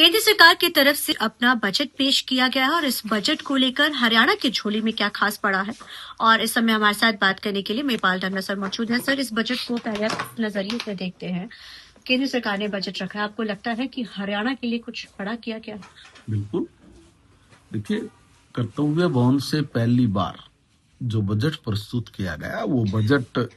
केंद्र सरकार की तरफ से अपना बजट पेश किया गया है और इस बजट को लेकर हरियाणा की झोली में क्या खास पड़ा है। और इस समय हमारे साथ बात करने के लिए मेपाल धन्ना सर मौजूद है। सर, इस बजट को पहले आप नजरिए से देखते हैं। केंद्र सरकार ने बजट रखा है, आपको लगता है कि हरियाणा के लिए कुछ बड़ा किया क्या? बिल्कुल। देखिए, कर्तव्य भवन से पहली बार जो बजट प्रस्तुत किया गया वो बजट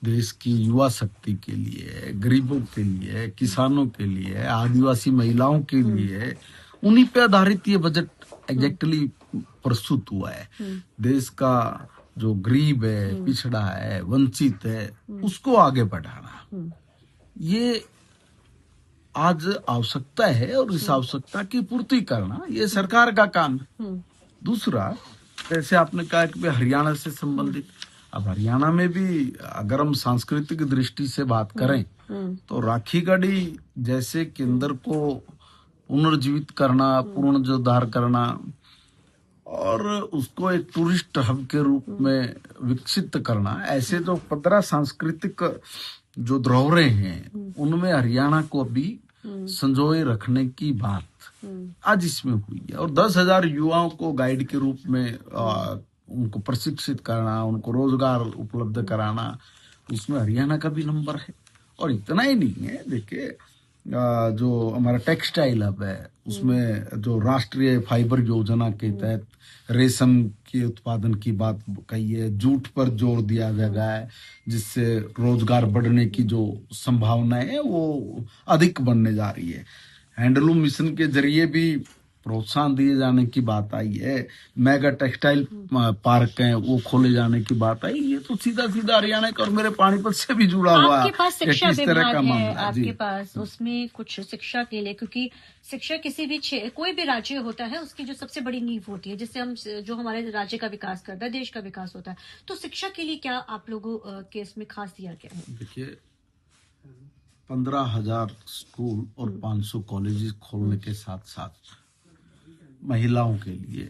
देश की युवा शक्ति के लिए है, गरीबों के लिए है, किसानों के लिए है, आदिवासी महिलाओं के लिए है। उन्हीं पे आधारित ये बजट एग्जैक्टली प्रस्तुत हुआ है। देश का जो गरीब है, पिछड़ा है, वंचित है, उसको आगे बढ़ाना ये आज आवश्यकता है और इस आवश्यकता की पूर्ति करना ये सरकार का काम है। दूसरा, जैसे आपने कहा कि हरियाणा से संबंधित, अब हरियाणा में भी अगर हम सांस्कृतिक दृष्टि से बात करें तो राखी गढ़ी जैसे केंद्र को पुनर्जीवित करना, पुनर्जोद्धार करना और उसको एक टूरिस्ट हब के रूप में विकसित करना, ऐसे जो 15 सांस्कृतिक जो धरोहरें हैं उनमें हरियाणा को अभी संजोए रखने की बात आज इसमें हुई है। और 10,000 युवाओं को गाइड के रूप में उनको प्रशिक्षित करना, उनको रोजगार उपलब्ध कराना, उसमें हरियाणा का भी नंबर है। और इतना ही नहीं है, देखिए जो हमारा टेक्सटाइल हब है उसमें जो राष्ट्रीय फाइबर योजना के तहत रेशम के उत्पादन की बात कही है, जूट पर जोर दिया गया है, जिससे रोजगार बढ़ने की जो संभावनाएं है वो अधिक बनने जा रही है। हैंडलूम मिशन के जरिए भी प्रोत्साहन दिए जाने की बात आई है। मेगा टेक्सटाइल पार्क हैं वो खोले जाने की बात आई। ये तो सीधा सीधा हरियाणा का और मेरे पानीपत से भी जुड़ा हुआ है। आपके पास शिक्षा विभाग है, आपके पास उसमें कुछ शिक्षा के लिए, क्योंकि शिक्षा किसी भी कोई भी राज्य होता है उसकी जो सबसे बड़ी नींव होती है, जिससे हम जो हमारे राज्य का विकास करता है, देश का विकास होता है। तो शिक्षा के लिए क्या आप लोगों के इसमें खास दिया गया है? देखिए, 15,000 स्कूल और 500 कॉलेज खोलने के साथ साथ महिलाओं के लिए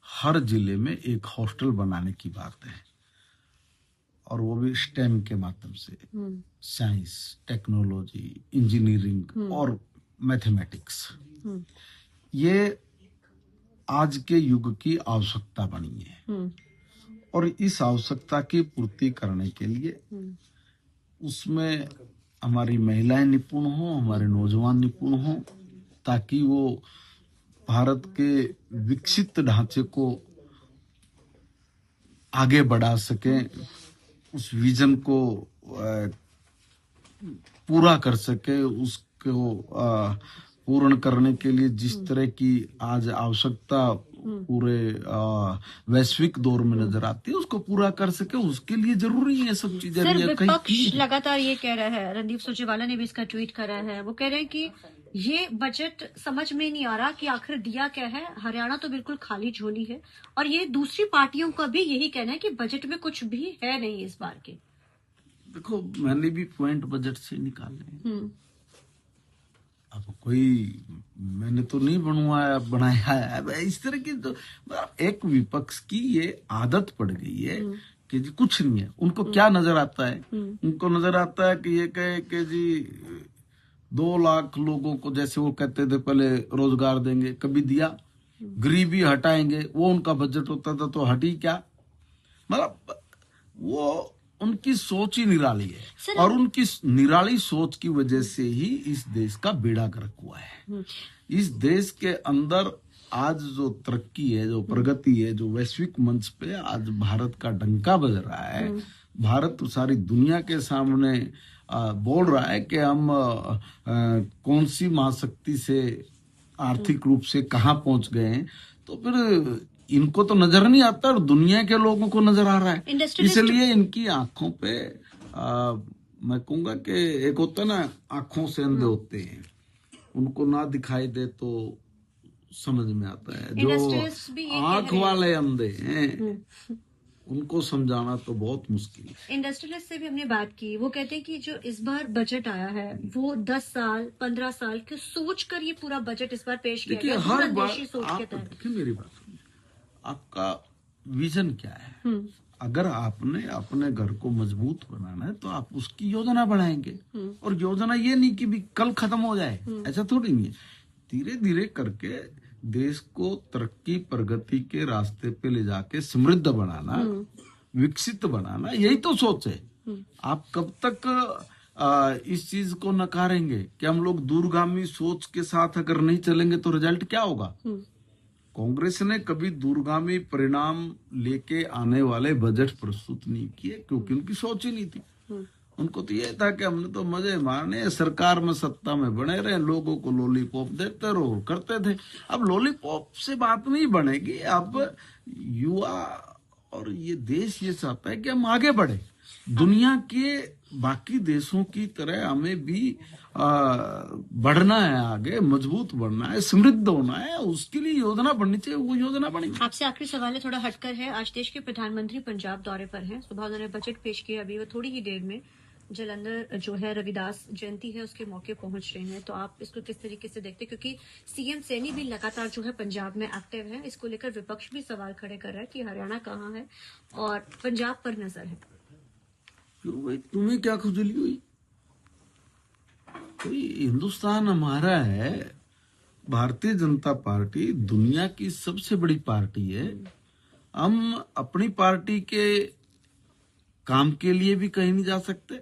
हर जिले में एक हॉस्टल बनाने की बात है, और वो भी स्टेम के माध्यम से, साइंस, टेक्नोलॉजी, इंजीनियरिंग और मैथमेटिक्स। ये आज के युग की आवश्यकता बनी है और इस आवश्यकता की पूर्ति करने के लिए उसमें हमारी महिलाएं निपुण हो, हमारे नौजवान निपुण हो, ताकि वो भारत के विकसित ढांचे को आगे बढ़ा सकें, उस विजन को पूरा कर सके, उसको पूर्ण करने के लिए जिस तरह की आज आवश्यकता पूरे वैश्विक दौर में नजर आती है उसको पूरा कर सके, उसके लिए जरूरी है सब चीजें। विपक्ष लगातार ये कह रहा है, रणदीप सुरजेवाला ने भी इसका ट्वीट करा है, वो कह रहे हैं कि ये बजट समझ में नहीं आ रहा कि आखिर दिया क्या है। हरियाणा तो बिल्कुल खाली झोली है और ये दूसरी पार्टियों का भी यही कहना है कि बजट में कुछ भी है नहीं इस बार के। देखो, मैंने भी पॉइंट बजट से निकाले। अब कोई मैंने तो नहीं बनाया है इस तरह की। तो एक विपक्ष की ये आदत पड़ गई है कि जी कुछ नहीं है। उनको क्या नजर आता है? उनको नजर आता है कि ये कहे कि जी 2 लाख लोगों को, जैसे वो कहते थे पहले, रोजगार देंगे, कभी दिया? गरीबी हटाएंगे, वो उनका बजट होता था, तो हटी क्या? मतलब वो उनकी सोच ही निराली है और उनकी निराली सोच की वजह से ही इस देश का बेड़ा गर्क हुआ है। इस देश के अंदर आज जो तरक्की है, जो प्रगति है, जो वैश्विक मंच पे आज भारत का डंका बज रहा है, भारत सारी दुनिया के सामने बोल रहा है कि हम कौन सी महाशक्ति से आर्थिक रूप से कहाँ पहुंच गए हैं, तो फिर इनको तो नजर नहीं आता और दुनिया के लोगों को नजर आ रहा है। इसलिए इनकी आंखों पे मैं कहूंगा कि एक होता है ना, आंखों से अंधे होते हैं, उनको ना दिखाई दे तो समझ में आता है। जो आंख वाले अंधे हैं उनको समझाना तो बहुत मुश्किल है। इंडस्ट्रियलिस्ट से भी हमने बात की, वो कहते हैं कि जो इस बार बजट आया है वो 10 साल 15 साल की सोच कर ये पूरा बजट इस बार पेश किया गया। हर बार मेरी बात, आपका विजन क्या है? अगर आपने अपने घर को मजबूत बनाना है तो आप उसकी योजना बनाएंगे, और योजना ये नहीं कि भी कल खत्म हो जाए, ऐसा थोड़ी नहीं है। धीरे धीरे करके देश को तरक्की प्रगति के रास्ते पे ले जाके समृद्ध बनाना, विकसित बनाना, यही तो सोच है। आप कब तक इस चीज को नकारेंगे कि हम लोग दूरगामी सोच के साथ अगर नहीं चलेंगे तो रिजल्ट क्या होगा? कांग्रेस ने कभी दूरगामी परिणाम लेके आने वाले बजट प्रस्तुत नहीं किए, क्योंकि उनकी सोच ही नहीं थी। उनको तो ये था कि हमने तो मजे मारने, सरकार में सत्ता में बने रहे, लोगों को लॉलीपॉप देते रहो, करते थे। अब लॉलीपॉप से बात नहीं बनेगी। अब युवा और ये देश ये चाहता है कि हम आगे बढ़े, दुनिया के बाकी देशों की तरह हमें भी बढ़ना है, आगे मजबूत बढ़ना है, समृद्ध होना है। उसके लिए योजना बननी चाहिए, वो योजना बनी। आपसे आखिरी सवाल है, थोड़ा हटकर है। आज देश के प्रधानमंत्री पंजाब दौरे पर हैं। सुबह उन्होंने बजट पेश किया, अभी वो थोड़ी ही देर में जलंधर जो है रविदास जयंती है उसके मौके पहुंच रहे हैं। तो आप इसको किस तरीके से देखते हैं? क्योंकि सीएम सैनी भी लगातार जो है पंजाब में एक्टिव है। इसको लेकर विपक्ष भी सवाल खड़े कर रहा है कि हरियाणा कहाँ है और पंजाब पर नजर है। क्यों भाई, तुम्हें क्या खुजली हुई? कोई हिंदुस्तान हमारा है, भारतीय जनता पार्टी दुनिया की सबसे बड़ी पार्टी है। हम अपनी पार्टी के काम के लिए भी कहीं नहीं जा सकते।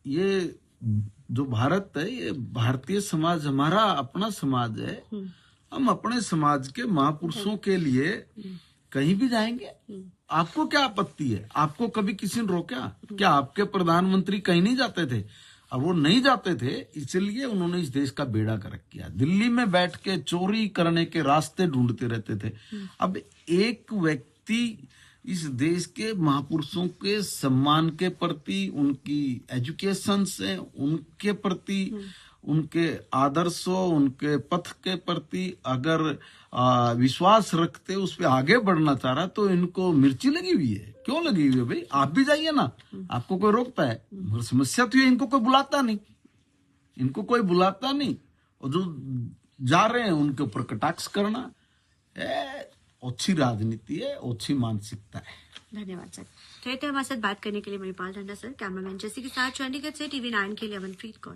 ये जो भारत है, ये भारतीय समाज हमारा अपना समाज है। हम अपने समाज के महापुरुषों के लिए कहीं भी जाएंगे। आपको क्या आपत्ति है? आपको कभी किसी ने रोका? क्या आपके प्रधानमंत्री कहीं नहीं जाते थे? अब वो नहीं जाते थे, इसलिए उन्होंने इस देश का बेड़ा गर्क किया। दिल्ली में बैठ के चोरी करने के रास्ते ढूंढते रहते थे। अब एक व्यक्ति इस देश के महापुरुषों के सम्मान के प्रति, उनकी एजुकेशन से, उनके प्रति, उनके आदर्शों, उनके पथ के प्रति अगर विश्वास रखते, उस पर आगे बढ़ना चाह रहा, तो इनको मिर्ची लगी हुई है। क्यों लगी हुई है भाई? आप भी जाइए ना, आपको कोई रोकता है? समस्या तो ये, इनको कोई बुलाता नहीं, इनको कोई बुलाता नहीं। और जो जा रहे हैं उनके ऊपर कटाक्ष करना अच्छी राजनीति है, अच्छी मानसिकता है। धन्यवाद सर। तो ये थे हमारे साथ बात करने के लिए मणिपाल धन्ना सर। कैमरामैन जैसी के साथ चंडीगढ़ से TV9 के लिए अमनप्रीत कौर।